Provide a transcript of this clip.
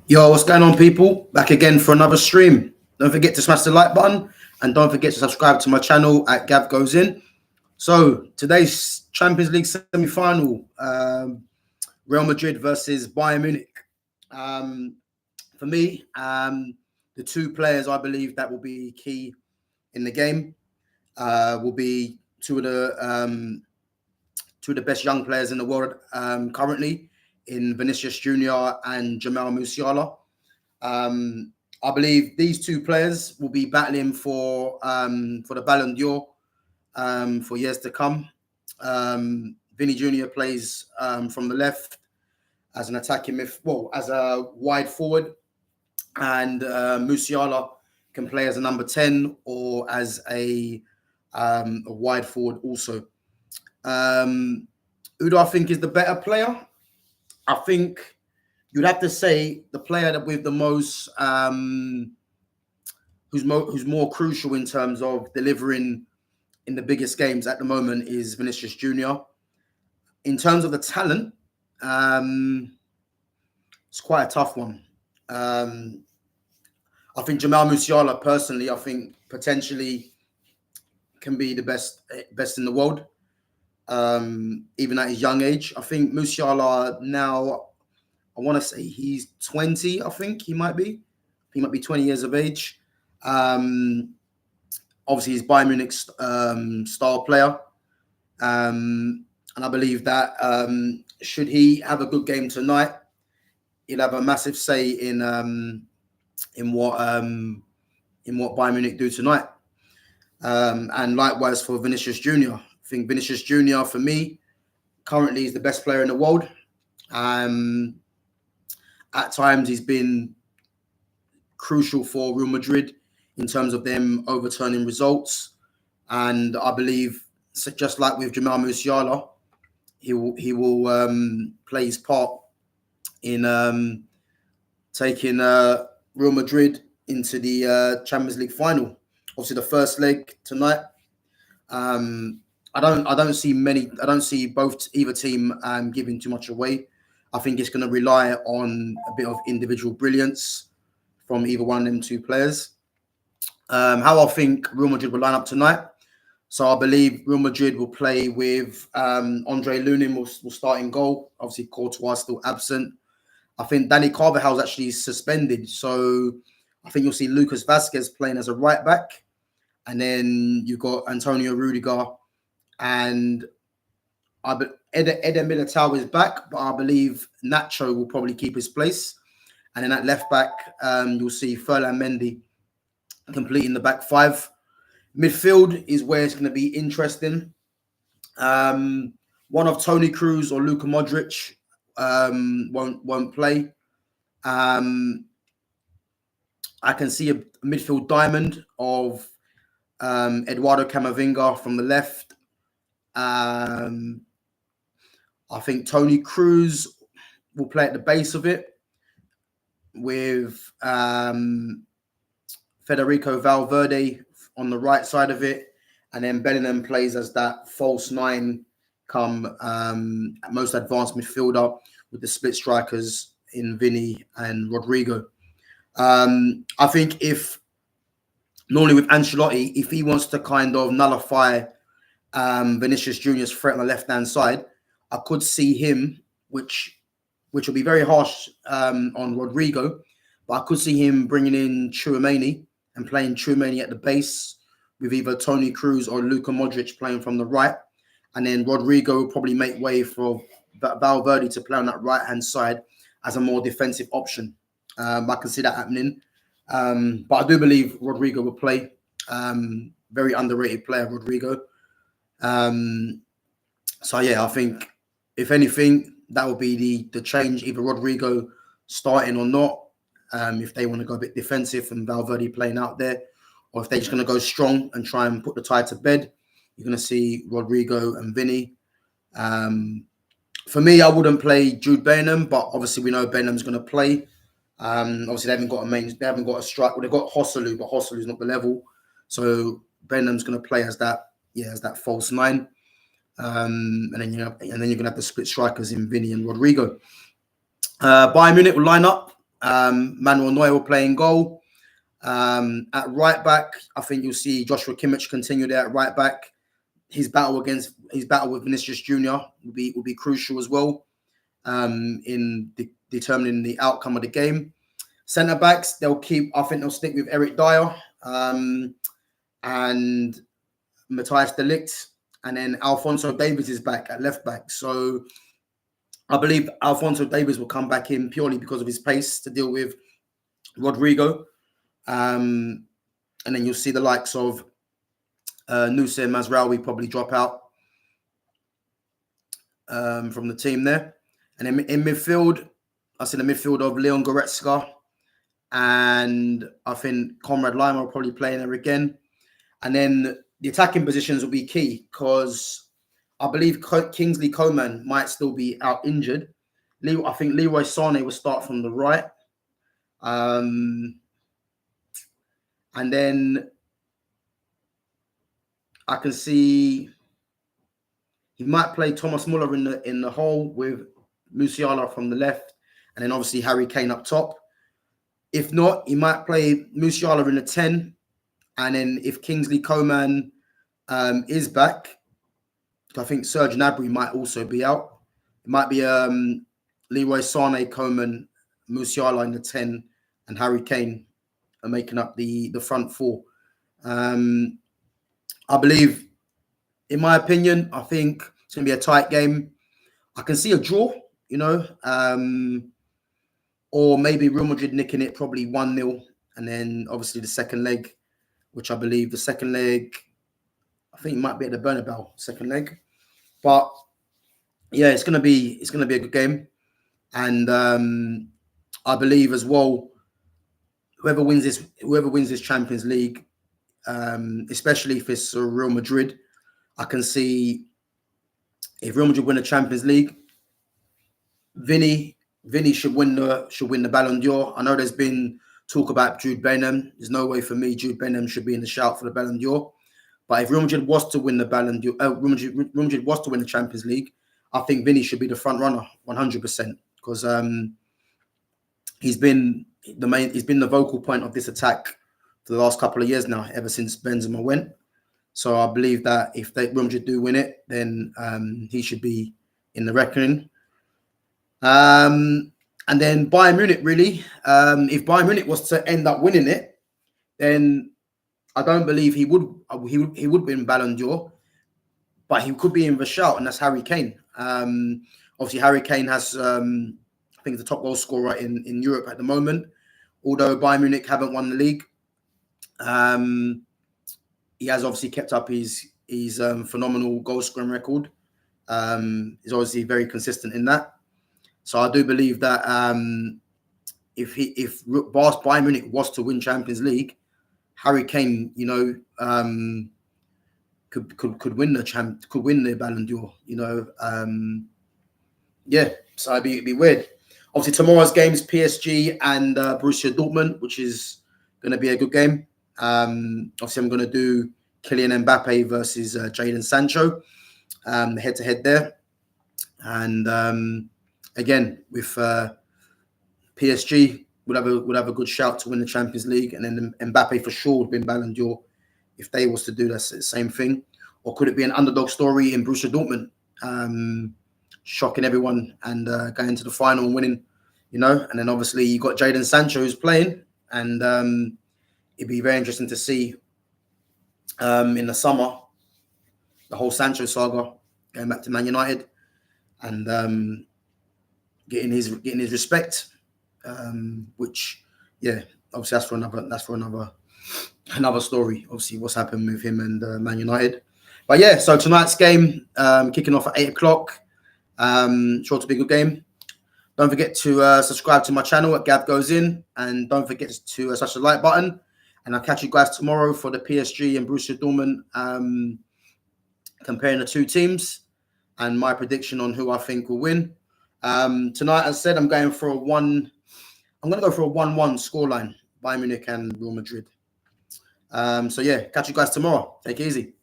Yo, what's going on, people? Back again for another stream. Don't forget to smash the like button and don't forget to subscribe to my channel at Gav Goes In. So, today's Champions League semi final, Real Madrid versus Bayern Munich. Um, for me, the two players I believe that will be key in the game will be two of the best young players in the world currently, in Vinicius Jr. and Jamal Musiala. I believe these two players will be battling for the Balon d'Or for years to come. Vinny Jr. plays from the left as an attacking as a wide forward, and Musiala can play as a number 10 or as a wide forward also. Who do I think is the better player? I think you'd have to say the player that with the most, who's more crucial in terms of delivering in the biggest games at the moment is Vinicius Jr. In terms of the talent, it's quite a tough one. I think Jamal Musiala, personally, I think potentially can be the best in the world, even at his young age. I think Musiala now, I want to say he's 20. I think he might be 20 years of age. Obviously, he's Bayern Munich's star player, and I believe that should he have a good game tonight, he'll have a massive say in what Bayern Munich do tonight. And likewise for Vinicius Jr. I think Vinicius Jr. for me currently is the best player in the world. At times he's been crucial for Real Madrid in terms of them overturning results, and I believe, just like with Jamal Musiala, he will play his part in taking Real Madrid into the Champions League final. Obviously, the first leg tonight. I don't see either team giving too much away. I think it's going to rely on a bit of individual brilliance from either one of them two players. How I think Real Madrid will line up tonight. So I believe Real Madrid will play with Andre Lunin will start in goal. Obviously, Courtois still absent. I think Danny Carvajal's actually suspended. So I think you'll see Lucas Vasquez playing as a right back. And then you've got Antonio Rudiger, and Eder Militao is back, but I believe Nacho will probably keep his place. And then at left back, you'll see Ferland Mendy completing the back five. Midfield is where it's going to be interesting. One of Toni Kroos or Luka Modric won't play. I can see a midfield diamond of Eduardo Camavinga from the left. I think Toni Kroos will play at the base of it with Federico Valverde on the right side of it, and then Bellingham plays as that false nine, most advanced midfielder, with the split strikers in Vinny and Rodrigo. I think if normally with Ancelotti, if he wants to kind of nullify Vinicius Jr.'s threat on the left-hand side, I could see him, which will be very harsh on Rodrigo, but I could see him bringing in Tchouaméni and playing Tchouaméni at the base with either Toni Kroos or Luka Modric playing from the right. And then Rodrigo will probably make way for Valverde to play on that right-hand side as a more defensive option. I can see that happening. But I do believe Rodrigo will play. Very underrated player, Rodrigo. So yeah, I think if anything, that will be the change, either Rodrigo starting or not. If they want to go a bit defensive and Valverde playing out there, or if they're just going to go strong and try and put the tie to bed, you're going to see Rodrigo and Vinny. For me, I wouldn't play Jude Bellingham, but obviously we know Bellingham's going to play. Obviously they haven't got a strike. Well, they've got Joselu, but Joselu's not the level. So Bellingham's going to play as that false nine. And then you're going to have the split strikers in Vinny and Rodrigo. Bayern Munich will line up Manuel Neuer will play in goal. At right back, I think you'll see Joshua Kimmich continue there at right back. His battle with Vinicius Jr. will be crucial as well in determining the outcome of the game. Centre backs, I think they'll stick with Eric Dyer and Matthias de Ligt, and then Alphonso Davies is back at left back. So I believe Alphonso Davies will come back in purely because of his pace to deal with Rodrigo. And then you'll see the likes of Nusir Mazraoui probably drop out from the team there. And then in midfield, I see the midfield of Leon Goretzka, and I think Conrad Lima will probably play in there again. And then the attacking positions will be key because I believe Kingsley Coman might still be out injured. I think Leroy Sané will start from the right. And then I can see he might play Thomas Muller in the hole with Musiala from the left, and then obviously Harry Kane up top. If not, he might play Musiala in the 10, and then if Kingsley Coman is back, I think Serge Gnabry might also be out. It might be Leroy Sané, Coman, Musiala in the 10, and Harry Kane are making up the front four. I believe, in my opinion, I think it's going to be a tight game. I can see a draw, or maybe Real Madrid nicking it probably 1-0. And then obviously the second leg, which I believe the second leg, I think it might be at the Bernabeu, second leg. But yeah, it's gonna be a good game. And I believe as well, whoever wins this Champions League, especially if it's Real Madrid, I can see if Real Madrid win the Champions League, Vinny should win the Balon d'Or. I know there's been talk about Jude Bellingham. There's no way for me Jude Bellingham should be in the shout for the Balon d'Or. But if Real Madrid was to win the Balon d'Or, Real Madrid was to win the Champions League, I think Vinny should be the front runner 100% because he's been the vocal point of this attack for the last couple of years now, ever since Benzema went. So I believe that if Real Madrid do win it, then he should be in the reckoning. And then Bayern Munich, really. If Bayern Munich was to end up winning it, then I don't believe he would win Ballon d'Or, but he could be in the shout, and that's Harry Kane. Obviously, Harry Kane has, I think, the top goal scorer in Europe at the moment. Although Bayern Munich haven't won the league, he has obviously kept up his phenomenal goal scoring record. He's obviously very consistent in that. So I do believe that if Bayern Munich was to win Champions League, Harry Kane, could win the Ballon d'Or. So it'd be weird. Obviously, tomorrow's game is PSG and Borussia Dortmund, which is going to be a good game. Obviously, I'm going to do Kylian Mbappe versus Jadon Sancho, head-to-head there. And again, with PSG, would have a good shout to win the Champions League, and then Mbappe for sure would win Ballon d'Or if they was to do the same thing. Or could it be an underdog story in Borussia Dortmund, shocking everyone and going to the final and winning, And then obviously you got Jadon Sancho who's playing, and it'd be very interesting to see in the summer the whole Sancho saga going back to Man United and getting his respect. Which, obviously that's for another story. Obviously, what's happened with him and Man United. But yeah, so tonight's game kicking off at 8:00. Sure to be a good game. Don't forget to subscribe to my channel at Gab Goes In, and don't forget to touch the like button. And I'll catch you guys tomorrow for the PSG and Borussia Dortmund, comparing the two teams and my prediction on who I think will win. Tonight, as I said, I'm going to go for a 1-1 scoreline, Bayern Munich and Real Madrid. So yeah, catch you guys tomorrow. Take it easy.